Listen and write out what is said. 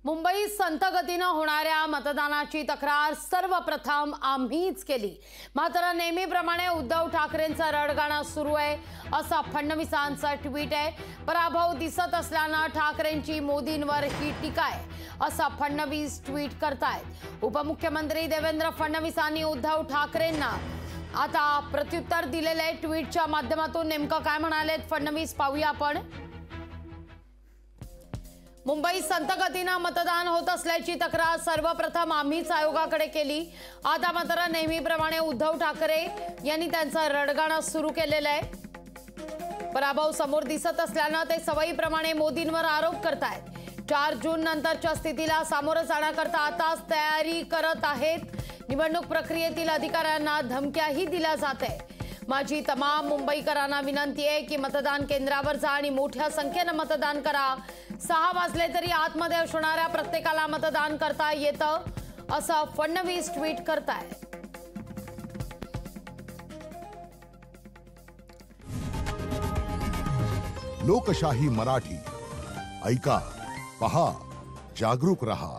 मुंबईत संथ गतीनं होणाऱ्या मतदानाची तक्रार सर्वप्रथम आम्हीच केली, मात्र नेहमीप्रमाणे उद्धव ठाकरेंचं रडगाणं सुरू आहे असा फडणवीसांचा ट्विट आहे। पराभव दिसत असल्यानं ठाकरेंची मोदींवर ही टीका आहे असा फडणवीस ट्विट करतायत। उपमुख्यमंत्री देवेंद्र फडणवीसांनी उद्धव ठाकरेंना आता प्रत्युत्तर दिलेले ट्विटच्या माध्यमातून नेमकं काय म्हणालेत फडणवीस पाहूया आपण। मुंबईत संथ गतीनं मतदान होत असल्याची तक्रार सर्वप्रथम आम्हीच आयोगाकडे केली। आता मात्र नेहमीप्रमाणे उद्धव ठाकरे यांनी त्यांचं रडगाणं सुरू केलेलं आहे। पराभव समोर दिसत असल्यानं ते सवयीप्रमाणे मोदींवर आरोप करतायत। 4 जून नंतरच्या स्थितीला सामोरं जाण्याकरता आताच तयारी करत आहेत। निवडणूक प्रक्रियेतील अधिकाऱ्यांना धमक्याही दिल्या जाते। माझी तमाम मुंबईकरांना विनंती आहे की मतदान केंद्रावर जा आणि मोठ्या संख्येनं मतदान करा। 6 वाजले तरी आतमध्ये असणाऱ्या प्रत्येकाला मतदान करता येतं असं फडणवीस ट्विट करतायत। लोकशाही मराठी ऐका, पहा, जागरूक रहा।